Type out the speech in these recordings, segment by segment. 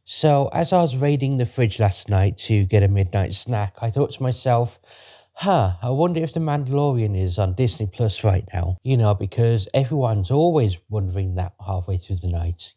So, as I was raiding the fridge last night to get a midnight snack, I thought to myself, I wonder if The Mandalorian is on Disney Plus right now. Because everyone's always wondering that halfway through the night,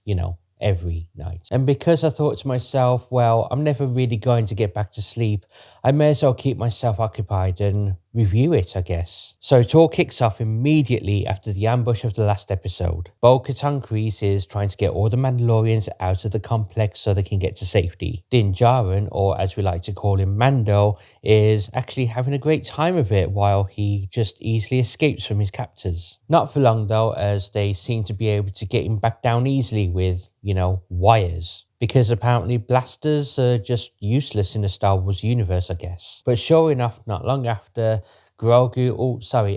every night. And because I thought to myself, well, I'm never really going to get back to sleep, I may as well keep myself occupied and review it, I guess. So it all kicks off immediately after the ambush of the last episode. Bo-Katan Kryze is trying to get all the Mandalorians out of the complex so they can get to safety. Din Djarin, or as we like to call him, Mando, is actually having a great time of it while he just easily escapes from his captors. Not for long though, as they seem to be able to get him back down easily with, wires. Because apparently blasters are just useless in the Star Wars universe, I guess. But sure enough, not long after,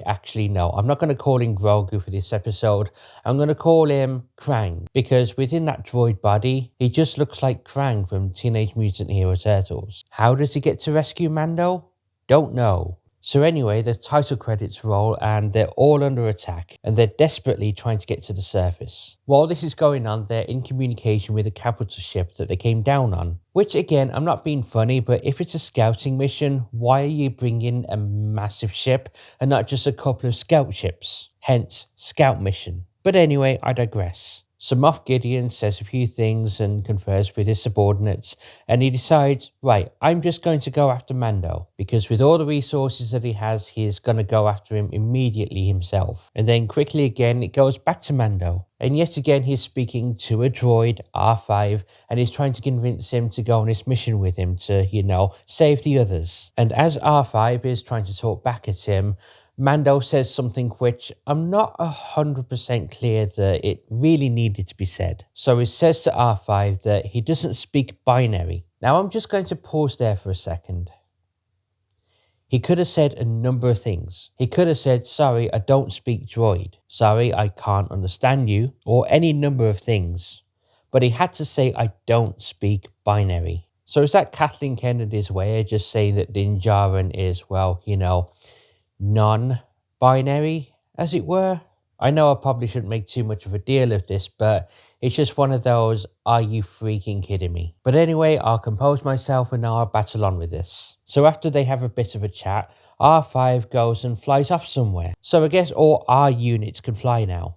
actually no, I'm not going to call him Grogu for this episode. I'm going to call him Krang, because within that droid body, he just looks like Krang from Teenage Mutant Hero Turtles. How does he get to rescue Mando? Don't know. So anyway, the title credits roll and they're all under attack and they're desperately trying to get to the surface. While this is going on, they're in communication with the capital ship that they came down on. Which again, I'm not being funny, but if it's a scouting mission, why are you bringing a massive ship and not just a couple of scout ships? Hence, scout mission. But anyway, I digress. So Moff Gideon says a few things and confers with his subordinates, and he decides, right, I'm just going to go after Mando, because with all the resources that he has, he's going to go after him immediately himself. And then quickly again, it goes back to Mando. And yet again, he's speaking to a droid, R5, and he's trying to convince him to go on this mission with him to, save the others. And as R5 is trying to talk back at him, Mando says something which I'm not 100% clear that it really needed to be said. So he says to R5 that he doesn't speak binary. Now I'm just going to pause there for a second. He could have said a number of things. He could have said, sorry, I don't speak droid. Sorry, I can't understand you. Or any number of things. But he had to say, I don't speak binary. So is that Kathleen Kennedy's way of just saying that Din Djarin is, non-binary, as it were? I know I probably shouldn't make too much of a deal of this, but it's just one of those, are you freaking kidding me? But anyway, I'll compose myself and now I'll battle on with this. So after they have a bit of a chat, R5 goes and flies off somewhere. So I guess all R units can fly now.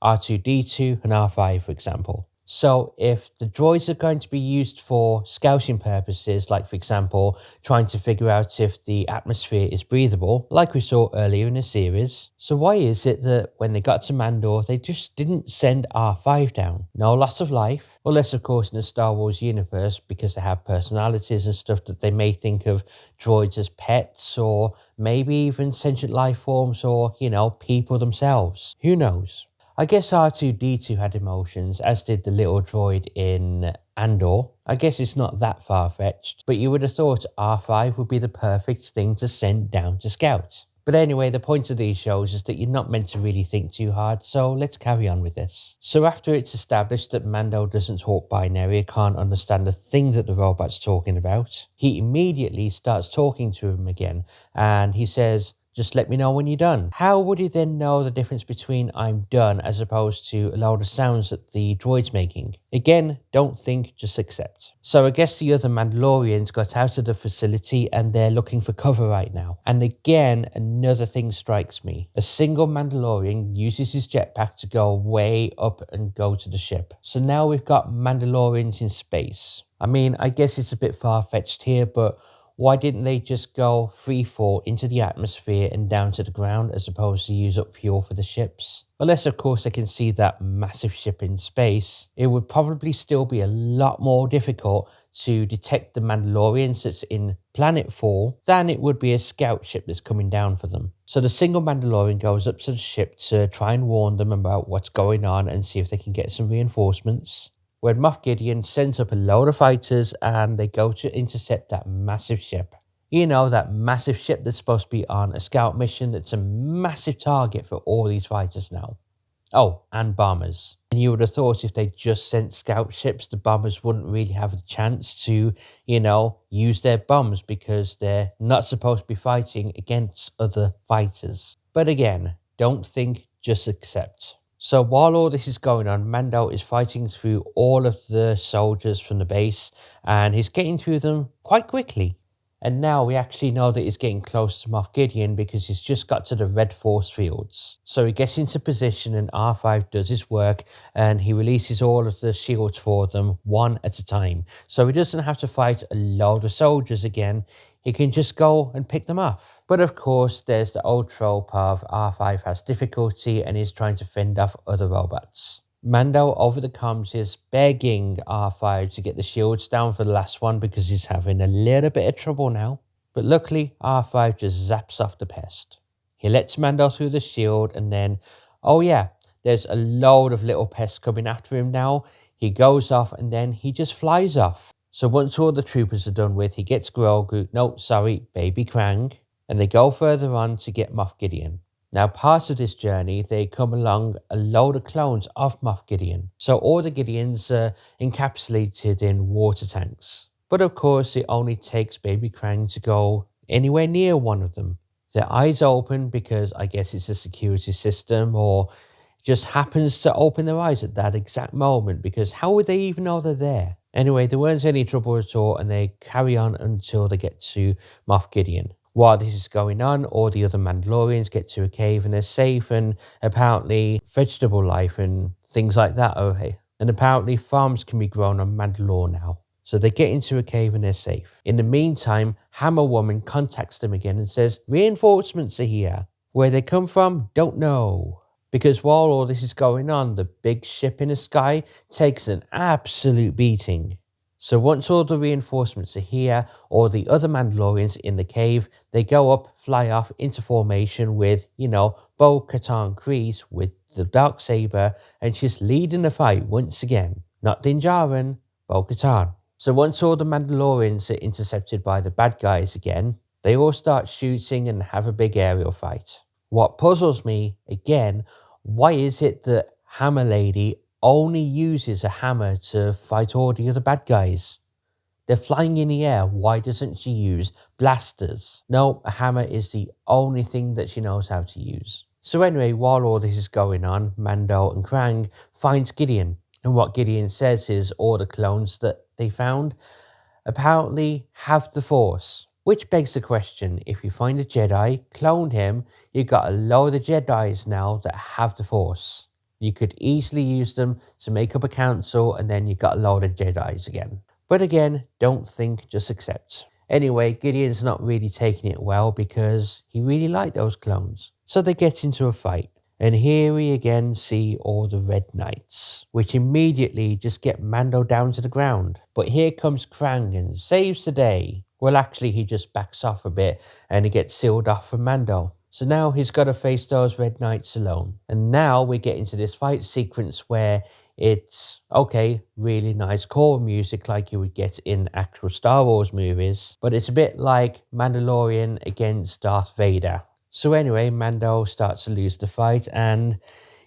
R2-D2 and R5, for example. So if the droids are going to be used for scouting purposes, like for example, trying to figure out if the atmosphere is breathable, like we saw earlier in the series, so why is it that when they got to Mandor, they just didn't send R5 down? No loss of life, unless of course in the Star Wars universe, because they have personalities and stuff, that they may think of droids as pets or maybe even sentient life forms or, people themselves. Who knows? I guess R2-D2 had emotions, as did the little droid in Andor. I guess it's not that far-fetched, but you would have thought R5 would be the perfect thing to send down to scout. But anyway, the point of these shows is that you're not meant to really think too hard, so let's carry on with this. So after it's established that Mando doesn't talk binary, can't understand a thing that the robot's talking about, he immediately starts talking to him again, and he says, just let me know when you're done. How would he then know the difference between I'm done as opposed to a load of sounds that the droid's making? Again, don't think, just accept. So I guess the other Mandalorians got out of the facility and they're looking for cover right now. And again, another thing strikes me. A single Mandalorian uses his jetpack to go way up and go to the ship. So now we've got Mandalorians in space. I mean, I guess it's a bit far-fetched here, but why didn't they just go free fall into the atmosphere and down to the ground as opposed to use up fuel for the ships? Unless of course they can see that massive ship in space, it would probably still be a lot more difficult to detect the Mandalorians that's in planet fall than it would be a scout ship that's coming down for them. So the single Mandalorian goes up to the ship to try and warn them about what's going on and see if they can get some reinforcements. When Moff Gideon sends up a load of fighters and they go to intercept that massive ship. That massive ship that's supposed to be on a scout mission that's a massive target for all these fighters now. Oh, and bombers. And you would have thought if they just sent scout ships, the bombers wouldn't really have a chance to, use their bombs because they're not supposed to be fighting against other fighters. But again, don't think, just accept. So while all this is going on, Mando is fighting through all of the soldiers from the base, and he's getting through them quite quickly. And now we actually know that he's getting close to Moff Gideon because he's just got to the red force fields. So he gets into position and R5 does his work and he releases all of the shields for them one at a time. So he doesn't have to fight a load of soldiers again. He can just go and pick them off. But of course, there's the old trope of R5 has difficulty and is trying to fend off other robots. Mando over the comms is begging R5 to get the shields down for the last one because he's having a little bit of trouble now. But luckily, R5 just zaps off the pest. He lets Mando through the shield and then, oh yeah, there's a load of little pests coming after him now. He goes off and then he just flies off. So once all the troopers are done with, he gets baby Krang, and they go further on to get Moff Gideon. Now, part of this journey, they come along a load of clones of Moff Gideon. So all the Gideons are encapsulated in water tanks. But of course, it only takes baby Krang to go anywhere near one of them. Their eyes open because I guess it's a security system, or just happens to open their eyes at that exact moment, because how would they even know they're there? Anyway, there weren't any trouble at all, and they carry on until they get to Moff Gideon. While this is going on, all the other Mandalorians get to a cave and they're safe, and apparently vegetable life and things like that are okay. And apparently farms can be grown on Mandalore now. So they get into a cave and they're safe. In the meantime, Hammer Woman contacts them again and says, reinforcements are here. Where they come from, don't know. Because while all this is going on, the big ship in the sky takes an absolute beating. So once all the reinforcements are here, or the other Mandalorians in the cave, they go up, fly off into formation with, Bo-Katan Kryze with the Darksaber, and she's leading the fight once again. Not Din Djarin, Bo-Katan. So once all the Mandalorians are intercepted by the bad guys again, they all start shooting and have a big aerial fight. What puzzles me, again, why is it that Hammer Lady only uses a hammer to fight all the other bad guys? They're flying in the air. Why doesn't she use blasters? No, a hammer is the only thing that she knows how to use. So anyway, while all this is going on, Mando and Krang finds Gideon. And what Gideon says is all the clones that they found apparently have the Force. Which begs the question, if you find a Jedi, clone him, you've got a load of Jedis now that have the Force. You could easily use them to make up a council, and then you've got a load of Jedis again. But again, don't think, just accept. Anyway, Gideon's not really taking it well because he really liked those clones. So they get into a fight. And here we again see all the Red Knights, which immediately just get Mando down to the ground. But here comes Krang and saves the day. Well, actually, he just backs off a bit and he gets sealed off from Mando. So now he's got to face those Red Knights alone. And now we get into this fight sequence where it's, okay, really nice core music like you would get in actual Star Wars movies. But it's a bit like Mandalorian against Darth Vader. So anyway, Mando starts to lose the fight, and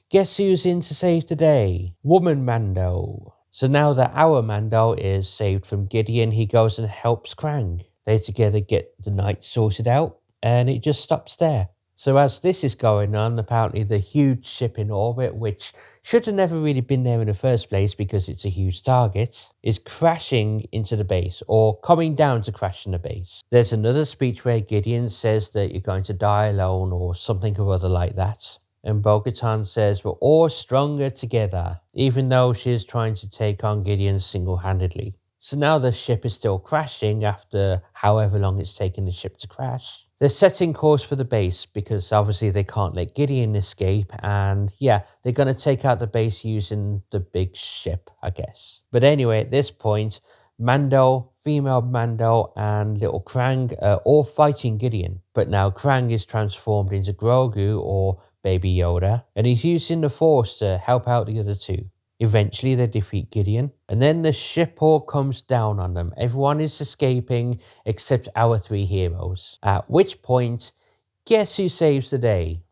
guess who's in to save the day? Woman Mando. So now that our Mando is saved from Gideon, he goes and helps Krang. They together get the night sorted out, and it just stops there. So as this is going on, apparently the huge ship in orbit, which should have never really been there in the first place because it's a huge target, is crashing into the base, or coming down to crash in the base. There's another speech where Gideon says that you're going to die alone or something or other like that. And Bo-Katan says we're all stronger together, even though she's trying to take on Gideon single-handedly. So now the ship is still crashing after however long it's taken the ship to crash. They're setting course for the base because obviously they can't let Gideon escape, and yeah, they're going to take out the base using the big ship, I guess. But anyway, at this point, Mando, female Mando, and little Krang are all fighting Gideon. But now Krang is transformed into Grogu, or Baby Yoda, and he's using the Force to help out the other two. Eventually they defeat Gideon, and then the ship all comes down on them. Everyone is escaping except our three heroes. At which point, guess who saves the day?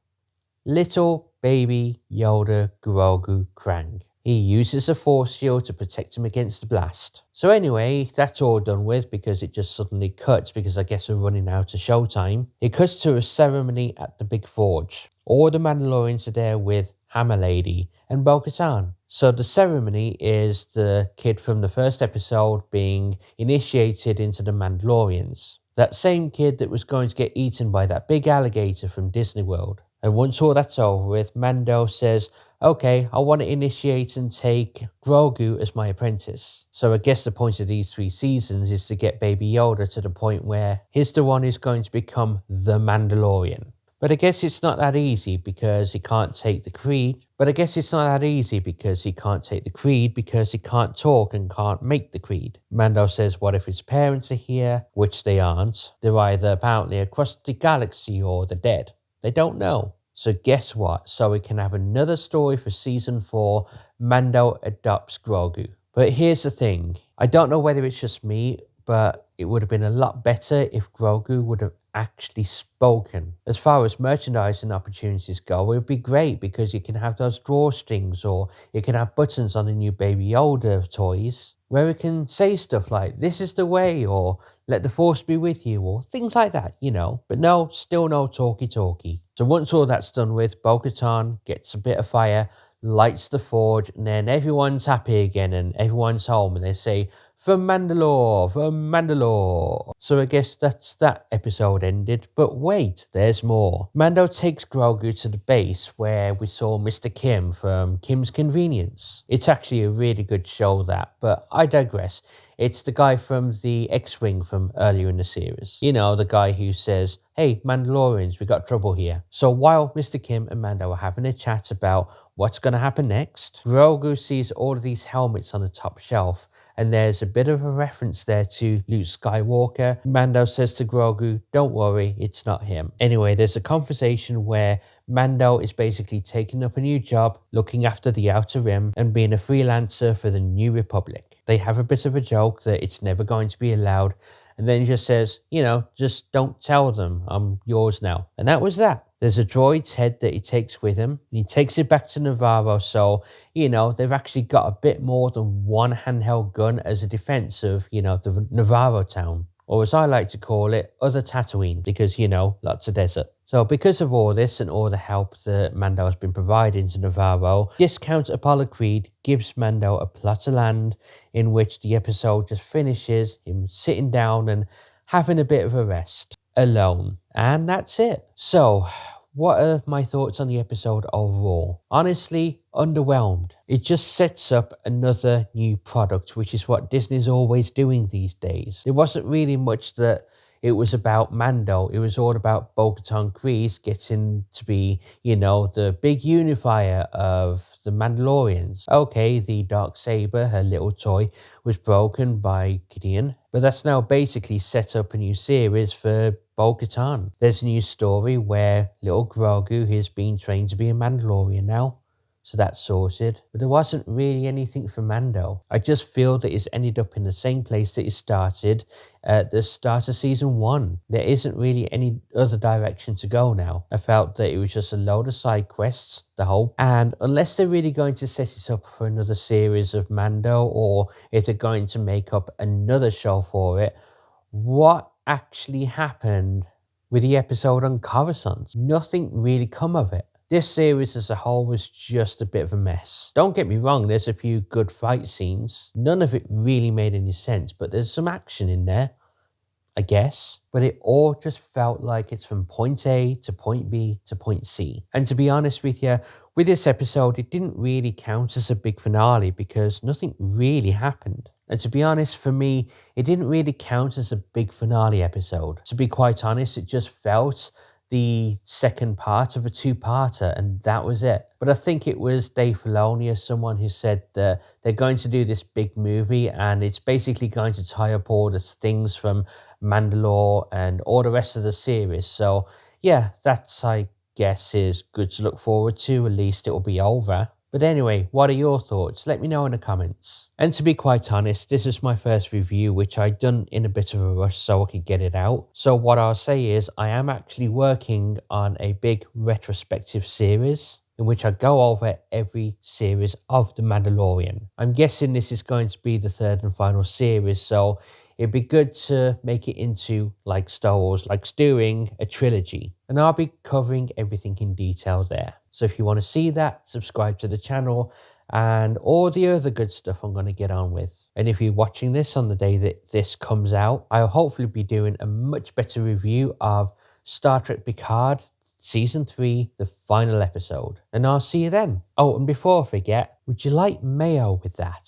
Little Baby Yoda Grogu Krang. He uses a Force shield to protect him against the blast. So anyway, that's all done with because it just suddenly cuts, because I guess we're running out of showtime. It cuts to a ceremony at the Big Forge. All the Mandalorians are there with Hammer Lady, and Bo-Katan. So the ceremony is the kid from the first episode being initiated into the Mandalorians. That same kid that was going to get eaten by that big alligator from Disney World. And once all that's over with, Mando says, okay, I want to initiate and take Grogu as my apprentice. So I guess the point of these 3 seasons is to get Baby Yoda to the point where he's the one who's going to become the Mandalorian. But I guess it's not that easy because he can't take the creed. Because he can't talk and can't make the creed. Mando says, what if his parents are here? Which they aren't. They're either apparently across the galaxy or they're dead. They don't know. So guess what? So we can have another story for season 4. Mando adopts Grogu. But here's the thing. I don't know whether it's just me, but it would have been a lot better if Grogu would have actually spoken. As far as merchandising opportunities go, it would be great because you can have those drawstrings or you can have buttons on the new Baby Yoda toys where it can say stuff like, this is the way, or let the force be with you, or things like that, you know. But no, still no talkie. So once all that's done with, Bo-Katan gets a bit of fire, lights the forge, and then everyone's happy again and everyone's home and they say, for Mandalore. So I guess that's that episode ended. But wait, there's more. Mando takes Grogu to the base where we saw Mr. Kim from Kim's Convenience. It's actually a really good show, that, but I digress. It's the guy from the X-Wing from earlier in the series. You know, the guy who says, hey, Mandalorians, we got trouble here. So while Mr. Kim and Mando are having a chat about what's going to happen next, Grogu sees all of these helmets on the top shelf. And there's a bit of a reference there to Luke Skywalker. Mando says to Grogu, don't worry, it's not him. Anyway, there's a conversation where Mando is basically taking up a new job, looking after the Outer Rim and being a freelancer for the New Republic. They have a bit of a joke that it's never going to be allowed. And then he just says, you know, just don't tell them, I'm yours now. And that was that. There's a droid's head that he takes with him. And he takes it back to Navarro. So, you know, they've actually got a bit more than one handheld gun as a defense of, you know, the Navarro town. Or as I like to call it, other Tatooine. Because, you know, lots of desert. So because of all this and all the help that Mando has been providing to Navarro, Discount Apollo Creed gives Mando a plot of land in which the episode just finishes him sitting down and having a bit of a rest alone. And that's it. So what are my thoughts on the episode overall? Honestly, underwhelmed. It just sets up another new product, which is what Disney's always doing these days. There wasn't really much that it was about Mando. It was all about Bo-Katan Kryze getting to be, you know, the big unifier of the Mandalorians. Okay, the Darksaber, her little toy, was broken by Gideon, but that's now basically set up a new series for Bo-Katan. There's a new story where little Grogu has been trained to be a Mandalorian now. So that's sorted. But there wasn't really anything for Mando. I just feel that it's ended up in the same place that it started at the start of season 1. There isn't really any other direction to go now. I felt that it was just a load of side quests, and unless they're really going to set it up for another series of Mando, or if they're going to make up another show for it, what actually happened with the episode on Coruscant? Nothing really come of it. This series as a whole was just a bit of a mess. Don't get me wrong, there's a few good fight scenes. None of it really made any sense, but there's some action in there, I guess. But it all just felt like it's from point A to point B to point C. And to be honest with you, with this episode, it didn't really count as a big finale because nothing really happened. And to be honest, for me, it didn't really count as a big finale episode. To be quite honest, it just felt the second part of a two-parter, and that was it. But I think it was Dave Filoni or someone who said that they're going to do this big movie and it's basically going to tie up all the things from Mandalore and all the rest of the series. So yeah, that's, I guess, is good to look forward to. At least it will be over. But anyway, what are your thoughts? Let me know in the comments. And to be quite honest, this is my first review, which I done in a bit of a rush so I could get it out. So what I'll say is I am actually working on a big retrospective series in which I go over every series of The Mandalorian. I'm guessing this is going to be the third and final series, so it'd be good to make it into like Star Wars, like doing a trilogy. And I'll be covering everything in detail there. So if you want to see that, subscribe to the channel and all the other good stuff I'm going to get on with. And if you're watching this on the day that this comes out, I'll hopefully be doing a much better review of Star Trek Picard Season 3, the final episode. And I'll see you then. Oh, and before I forget, would you like mayo with that?